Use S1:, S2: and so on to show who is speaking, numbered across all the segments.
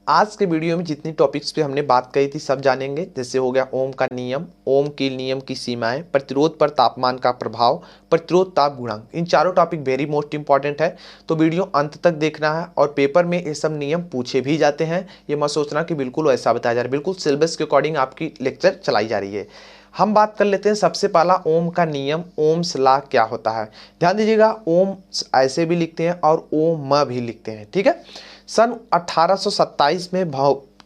S1: आज के वीडियो में जितनी टॉपिक्स पे हमने बात कही थी सब जानेंगे। जैसे हो गया ओम का नियम, ओम के नियम की सीमाएं, प्रतिरोध पर तापमान का प्रभाव, प्रतिरोध ताप गुणांक। इन चारों टॉपिक वेरी मोस्ट इंपॉर्टेंट है, तो वीडियो अंत तक देखना है। और पेपर में ये सब नियम पूछे भी जाते हैं, ये मत सोचना कि बिल्कुल वैसा बताया जा रहा है। बिल्कुल सिलेबस के अकॉर्डिंग आपकी लेक्चर चलाई जा रही है। हम बात कर लेते हैं सबसे पहला ओम का नियम, ओम्स लॉ क्या होता है। ध्यान दीजिएगा, ओम ऐसे भी लिखते हैं और ओम भी लिखते हैं, ठीक है। सन 1827 में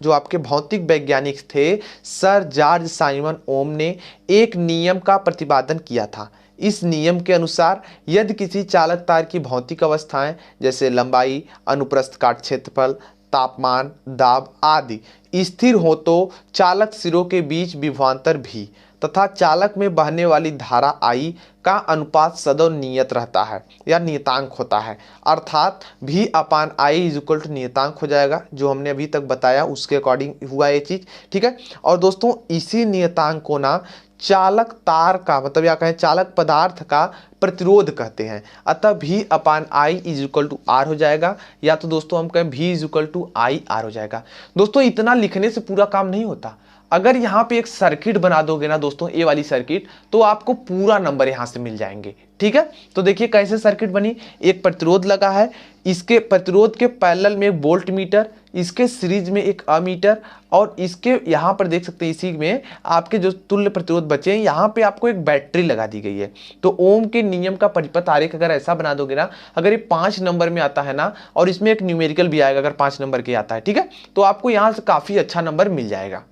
S1: जो आपके भौतिक वैज्ञानिक थे सर जॉर्ज साइमन ओम ने एक नियम का प्रतिपादन किया था। इस नियम के अनुसार यदि किसी चालक तार की भौतिक अवस्थाएं जैसे लंबाई, अनुप्रस्थ काट क्षेत्रफल, तापमान, दाब आदि स्थिर हो तो चालक सिरों के बीच विभवांतर भी तथा चालक में बहने वाली धारा I का अनुपात सदैव नियत रहता है या नियतांक होता है। अर्थात V upon I is equal to नियतांक हो जाएगा, जो हमने अभी तक बताया उसके अकॉर्डिंग हुआ ये चीज, ठीक है। और दोस्तों इसी नियतांक को ना चालक तार का मतलब या कहें चालक पदार्थ का प्रतिरोध कहते हैं। अतः V upon I is equal to R हो जाएगा, या तो दोस्तों हम कहें V is equal to I R हो जाएगा। दोस्तों इतना लिखने से पूरा काम नहीं होता। अगर यहाँ पे एक सर्किट बना दोगे ना दोस्तों, ये वाली सर्किट, तो आपको पूरा नंबर यहाँ से मिल जाएंगे, ठीक है। तो देखिए कैसे सर्किट बनी। एक प्रतिरोध लगा है, इसके प्रतिरोध के पैरेलल में एक वोल्ट मीटर, इसके सीरीज में एक अमीटर, और इसके यहाँ पर देख सकते हैं इसी में आपके जो तुल्य प्रतिरोध बचे हैं, यहाँ पे आपको एक बैटरी लगा दी गई है। तो ओम के नियम का परिपथ आरेख अगर ऐसा बना दोगे ना, अगर ये 5 नंबर में आता है ना, और इसमें एक न्यूमेरिकल भी आएगा अगर 5 नंबर के आता है, ठीक है, तो आपको यहाँ से काफी अच्छा नंबर मिल जाएगा।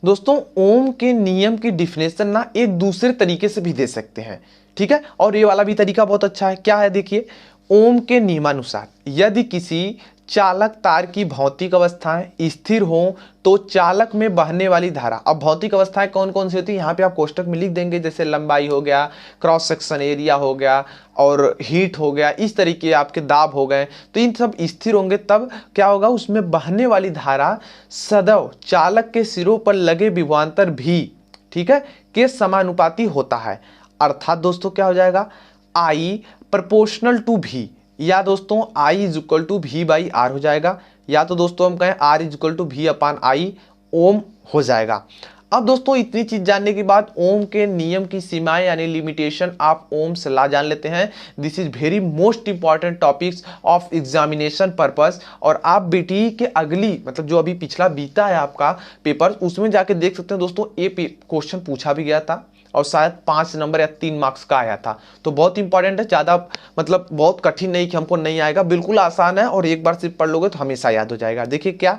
S1: दोस्तों ओम के नियम की डिफिनेशन ना एक दूसरे तरीके से भी दे सकते हैं, ठीक है। और ये वाला भी तरीका बहुत अच्छा है। क्या है देखिए, ओम के नियमानुसार यदि किसी चालक तार की भौतिक अवस्थाएं स्थिर हों तो चालक में बहने वाली धारा, अब भौतिक अवस्थाएं कौन कौन सी होती है यहाँ पे आप कोष्टक में लिख देंगे, जैसे लंबाई हो गया, क्रॉस सेक्शन एरिया हो गया, और हीट हो गया, इस तरीके आपके दाब हो गए, तो इन सब स्थिर होंगे तब क्या होगा, उसमें बहने वाली धारा सदैव चालक के सिरों पर लगे विभवांतर भी, ठीक है, के समानुपाती होता है। अर्थात दोस्तों क्या हो जाएगा, I प्रोपोर्शनल टू V, या दोस्तों I is equal to V by R हो जाएगा, या तो दोस्तों हम कहें R is equal to V upon I ohm हो जाएगा। अब दोस्तों इतनी चीज जानने के बाद ओम के नियम की सीमाएं यानी लिमिटेशन आप ओम्स लॉ जान लेते हैं। This is very most important topics of examination purpose. और आप बीटी के अगली मतलब जो अभी पिछला बीता है आपका पेपर, उसमें जाके देख सकते हैं दोस्तों, ये क्वेश्चन पूछा भी गया था और शायद 5 नंबर या 3 मार्क्स का आया था। तो बहुत इंपॉर्टेंट है, ज़्यादा मतलब बहुत कठिन नहीं कि हमको नहीं आएगा, बिल्कुल आसान है, और एक बार सिर्फ पढ़ लोगे तो हमेशा याद हो जाएगा। देखिए क्या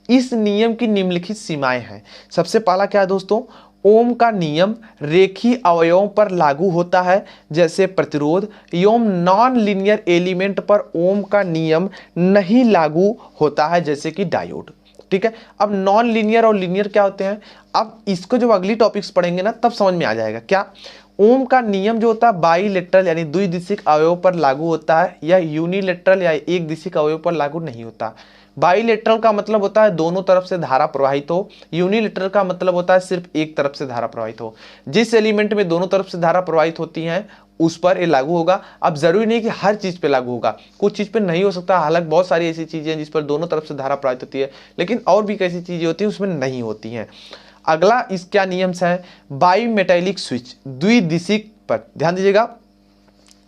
S1: इस नियम की निम्नलिखित सीमाएं हैं। सबसे पहला क्या है दोस्तों, ओम का नियम रेखीय अवयवों पर लागू होता है जैसे प्रतिरोध, एवं नॉन लीनियर एलिमेंट पर ओम का नियम नहीं लागू होता है जैसे कि डायोड, ठीक है। अब नॉन लीनियर और लीनियर क्या होते हैं, अब इसको जब अगली टॉपिक्स पढ़ेंगे ना तब समझ में आ जाएगा। क्या ओम का नियम जो होता है बाईलेटरल यानी द्विदिशिक अवयव पर लागू होता है, या यूनिलेटरल या एक दिशिक अवयव पर लागू नहीं होता। बाईलेटरल का मतलब होता है दोनों तरफ से धारा प्रवाहित हो, यूनिलेटरल का मतलब होता है सिर्फ एक तरफ से धारा प्रवाहित हो। जिस एलिमेंट में दोनों तरफ से धारा प्रवाहित होती हैं उस पर ये लागू होगा। अब जरूरी नहीं कि हर चीज पे लागू होगा, कुछ चीज पे नहीं हो सकता, हालांकि बहुत सारी ऐसी चीजें हैं जिस पर दोनों तरफ से धारा प्रवाहित होती है, लेकिन और भी कैसी चीजें होती हैं उसमें नहीं होती हैं। अगला इस क्या नियम्स है, बाई मेटालिक स्विच द्विदिशिक पर, ध्यान दीजिएगा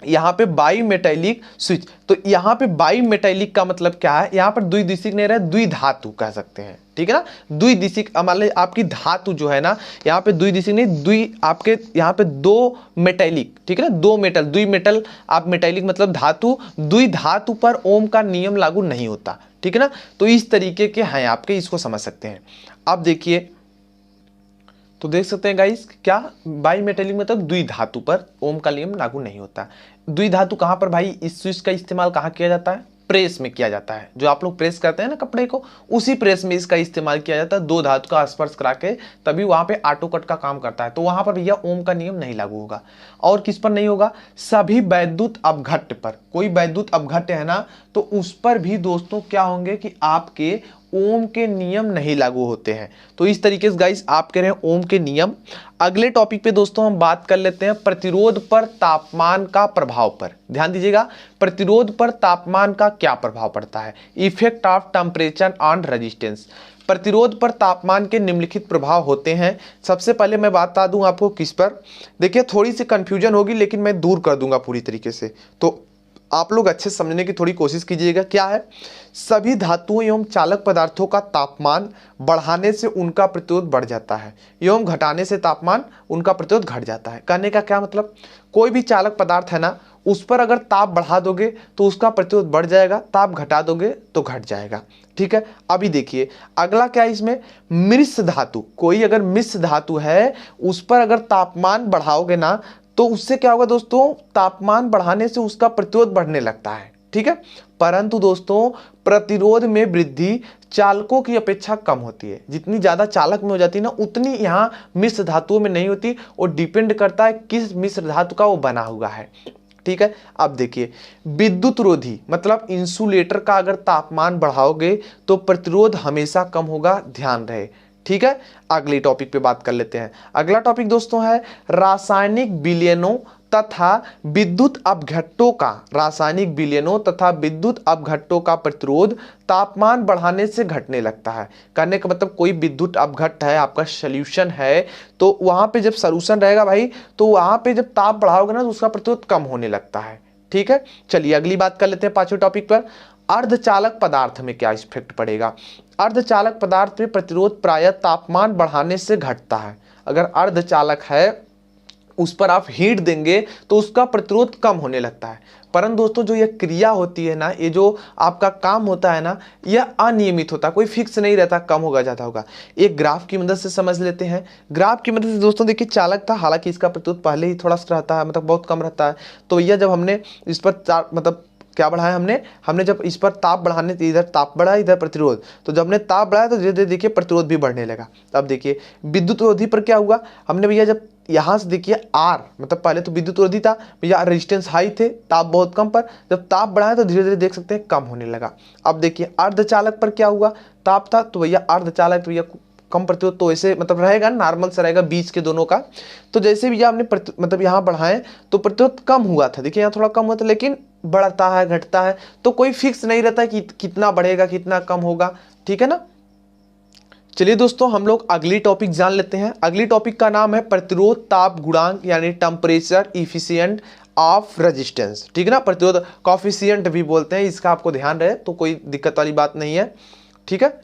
S1: यहाँ पे बाई मेटालिक स्विच, तो यहाँ पे बाई मेटालिक का मतलब क्या है, यहाँ पर द्विदिशिक नहीं रहा, द्विधातु कह सकते हैं, ठीक है ना। द्विदिशिक मान लीजिए आपकी धातु जो है ना, यहाँ पे द्विदिशिक नहीं, द्वि आपके यहाँ पे 2 मेटालिक, ठीक है ना, 2 मेटल, द्वि मेटल, आप मेटालिक मतलब धातु, द्विधातु पर ओम का नियम लागू नहीं होता, ठीक है ना। तो इस तरीके के हैं आपके, इसको समझ सकते हैं। अब देखिए तो देख सकते हैं गाइस, क्या बाई मेटेलिक मतलब द्विधातु पर ओम का नियम लागू नहीं होता। द्विधातु कहां पर भाई, इस स्विच का इस्तेमाल कहां किया जाता है, प्रेस में किया जाता है। जो आप लोग प्रेस करते हैं ना कपड़े को, उसी प्रेस में इसका इस्तेमाल किया जाता है। 2 धातु का स्पर्श करा के तभी वहां पे ऑटो कट का काम करता है, तो वहां पर भैया ओम का नियम नहीं लागू होगा। और किस पर नहीं होगा, सभी वैद्युत अपघट्य पर, कोई वैद्युत अपघट्य है ना तो उस पर भी दोस्तों क्या होंगे कि आपके ओम के नियम नहीं लागू होते हैं। तो इस तरीके से गाइस आप कह रहे हैं ओम के नियम। अगले टॉपिक पे दोस्तों हम बात कर लेते हैं प्रतिरोध पर तापमान का प्रभाव पर। ध्यान दीजिएगा, प्रतिरोध पर तापमान का क्या प्रभाव पड़ता है, effect of temperature on resistance. प्रतिरोध पर तापमान के निम्नलिखित प्रभाव होते हैं। सबसे पहले मैं बता दूं आपको किस पर। देखिए थोड़ी सी कंफ्यूजन होगी लेकिन मैं दूर कर दूंगा पूरी तरीके से, तो आप लोग अच्छे से समझने की थोड़ी कोशिश कीजिएगा। क्या है, सभी धातुओं एवं चालक पदार्थों का तापमान बढ़ाने से उनका प्रतिरोध बढ़ जाता है एवं घटाने से तापमान उनका प्रतिरोध घट जाता है। कहने का क्या मतलब, कोई भी चालक पदार्थ है ना, उस पर अगर ताप बढ़ा दोगे तो उसका प्रतिरोध बढ़ जाएगा, ताप घटा दोगे तो घट जाएगा। ठीक है, अभी देखिए अगला क्या है इसमें, मिश्र धातु। कोई अगर मिश्र धातु है उस पर अगर तापमान बढ़ाओगे ना तो उससे क्या होगा दोस्तों, तापमान बढ़ाने से उसका प्रतिरोध बढ़ने लगता है। ठीक है, परंतु दोस्तों प्रतिरोध में वृद्धि चालकों की अपेक्षा कम होती है। जितनी ज्यादा चालक में हो जाती है ना, उतनी यहाँ मिश्र धातुओं में नहीं होती। और डिपेंड करता है किस मिश्र धातु का वो बना हुआ है। ठीक है, अब देखिए विद्युत रोधी मतलब इंसुलेटर का अगर तापमान बढ़ाओगे तो प्रतिरोध हमेशा कम होगा, ध्यान रहे। ठीक है, अगली टॉपिक पे बात कर लेते हैं। अगला टॉपिक दोस्तों है रासायनिक विलयनों तथा विद्युत अपघट्टों का, रासायनिक विलयनों तथा विद्युत अपघट्टों का प्रतिरोध तापमान बढ़ाने से घटने लगता है। कहने का मतलब कोई विद्युत अपघट्ट है, आपका सॉल्यूशन है, तो वहां पे जब सॉल्यूशन रहेगा भाई, तो वहां पे जब ताप बढ़ाओगे ना तो उसका प्रतिरोध कम होने लगता है। ठीक है, चलिए अगली बात कर लेते हैं पांचवें टॉपिक पर। अर्धचालक पदार्थ में क्या इफेक्ट पड़ेगा। अर्धचालक पदार्थ में प्रतिरोध प्रायः तापमान बढ़ाने से घटता है। अगर अर्धचालक है उस पर आप हीट देंगे तो उसका प्रतिरोध कम होने लगता है। परंतु दोस्तों जो ये क्रिया होती है ना, ये जो आपका काम होता है ना, यह अनियमित होता है, कोई फिक्स नहीं रहता, कम होगा ज्यादा होगा। एक ग्राफ की मदद से समझ लेते हैं। ग्राफ की मदद से दोस्तों देखिए चालक था, हालांकि इसका प्रतिरोध पहले ही थोड़ा सा रहता है, मतलब बहुत कम रहता है। तो यह जब हमने इस पर मतलब क्या बढ़ाया हमने जब इस पर ताप बढ़ाने, इधर ताप बढ़ा इधर प्रतिरोध, तो जब हमने ताप बढ़ाया तो धीरे धीरे देखिए प्रतिरोध भी बढ़ने लगा। अब देखिए विद्युत रोधी पर क्या हुआ, हमने भैया जब यहाँ से देखिए आर, मतलब पहले तो विद्युत रोधी था भैया, रेजिस्टेंस हाई थे, ताप बहुत कम पर, जब ताप बढ़ाया तो धीरे धीरे देख सकते हैं कम होने लगा। अब देखिए अर्धचालक पर क्या हुआ, ताप था तो भैया अर्धचालक तो भैया कम प्रतिरोध तो ऐसे मतलब रहेगा, नॉर्मल से रहेगा बीच के दोनों का। तो जैसे भैया हमने मतलब यहाँ बढ़ाएं तो प्रतिरोध कम हुआ था, देखिए यहाँ थोड़ा कम हुआ था, लेकिन बढ़ता है घटता है, तो कोई फिक्स नहीं रहता कि कितना बढ़ेगा कितना कम होगा। ठीक है ना, चलिए दोस्तों हम लोग अगली टॉपिक जान लेते हैं। अगली टॉपिक का नाम है प्रतिरोध ताप गुणांक यानी टेम्परेचर इफिशिएंट ऑफ रेजिस्टेंस। ठीक है ना, प्रतिरोध कॉफिशिएंट भी बोलते हैं, इसका आपको ध्यान रहे तो कोई दिक्कत वाली बात नहीं है। ठीक है,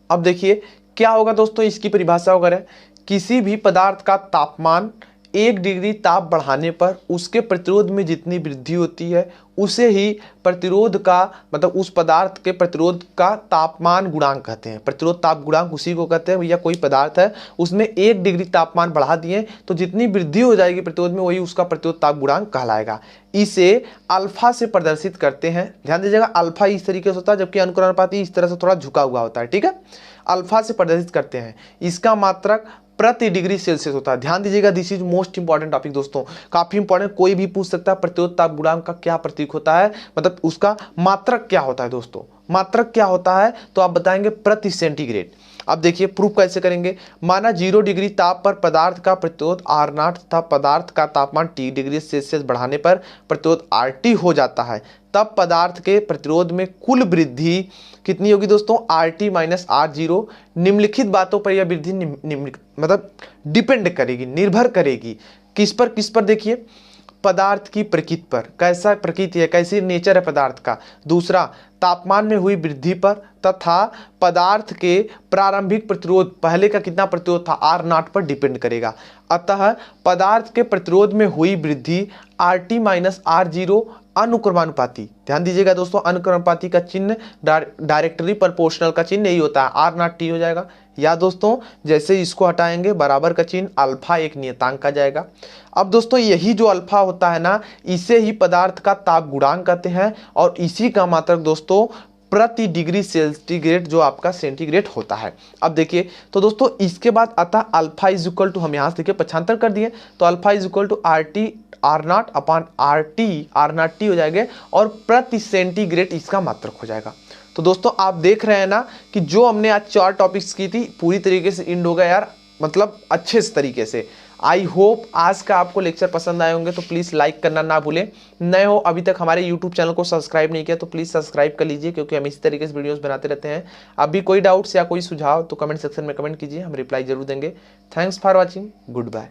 S1: अब देखिए क्या होगा दोस्तों, इसकी परिभाषा वगैरह, किसी भी पदार्थ का तापमान 1 डिग्री ताप बढ़ाने पर उसके प्रतिरोध में जितनी वृद्धि होती है उसे ही प्रतिरोध का मतलब उस पदार्थ के प्रतिरोध का तापमान गुणांक कहते हैं। प्रतिरोध ताप गुणांक उसी को कहते हैं भैया, कोई पदार्थ है उसमें 1 डिग्री तापमान बढ़ा दिए तो जितनी वृद्धि हो जाएगी प्रतिरोध में वही उसका प्रतिरोध ताप गुणांक कहलाएगा। इसे अल्फा से प्रदर्शित करते हैं, ध्यान दीजिएगा, अल्फा इस तरीके से होता है जबकि अनुक्रमानुपाती इस तरह से थोड़ा झुका हुआ होता है। ठीक है, अल्फा से प्रदर्शित करते हैं। इसका मात्रक प्रति डिग्री सेल्सियस होता है। ध्यान दीजिएगा, this is most important topic दोस्तों, काफी इंपॉर्टेंट, कोई भी पूछ सकता है प्रतिरोध ताप गुणांक का क्या प्रतीक होता है, मतलब उसका मात्रक क्या होता है दोस्तों। मात्रक क्या होता है तो आप बताएंगे प्रति सेंटीग्रेड। अब देखिए प्रूफ कैसे करेंगे, माना 0 डिग्री ताप पर पदार्थ का प्रतिरोध R0 तथा पदार्थ का तापमान T डिग्री सेल्सियस बढ़ाने पर प्रतिरोध RT हो जाता है, तब पदार्थ के प्रतिरोध में कुल वृद्धि कितनी होगी दोस्तों, RT माइनस R0। निम्नलिखित बातों पर यह वृद्धि मतलब डिपेंड करेगी, निर्भर करेगी किस पर देखिए, पदार्थ की प्रकृति पर, कैसा प्रकृति है, कैसी नेचर है पदार्थ का। दूसरा तापमान में हुई वृद्धि पर तथा पदार्थ के प्रारंभिक प्रतिरोध, पहले का कितना प्रतिरोध था R0 पर डिपेंड करेगा। अतः पदार्थ के प्रतिरोध में हुई वृद्धि RT माइनस R0 अनुक्रमानुपाती। ध्यान दीजिएगा दोस्तों, अनुक्रमानुपाती का चिन्ह डायरेक्टली प्रोपोर्शनल का चिन्ह यही होता है, R0T हो जाएगा। या दोस्तों जैसे इसको हटाएंगे बराबर का चिन्ह, अल्फा एक नियतांक आ जाएगा। अब दोस्तों यही जो अल्फा होता है ना, इसे ही पदार्थ का ताप गुणांक कहते हैं और इसी का मात्रक दोस्तों प्रति डिग्री सेंटीग्रेड जो आपका सेंटीग्रेड होता है। अब देखिए तो दोस्तों इसके बाद अतः अल्फा इज इक्वल टू, हम यहाँ से देखिए पक्षांतर कर दिए तो alpha is equal to RT R0 upon RT, R0T हो जाएगा और प्रति सेंटीग्रेड इसका मात्रक हो जाएगा। तो दोस्तों आप देख रहे हैं ना कि जो हमने आज 4 टॉपिक्स की थी पूरी तरीके से एंड हो गया यार, मतलब अच्छे तरीके से। आई होप आज का आपको लेक्चर पसंद आए होंगे, तो प्लीज़ लाइक करना ना भूलें। नए हो अभी तक हमारे यूट्यूब चैनल को सब्सक्राइब नहीं किया तो प्लीज़ सब्सक्राइब कर लीजिए, क्योंकि हम इसी तरीके से वीडियोस बनाते रहते हैं। अभी कोई डाउट्स या कोई सुझाव तो कमेंट सेक्शन में कमेंट कीजिए, हम रिप्लाई जरूर देंगे। Thanks for watching, good bye.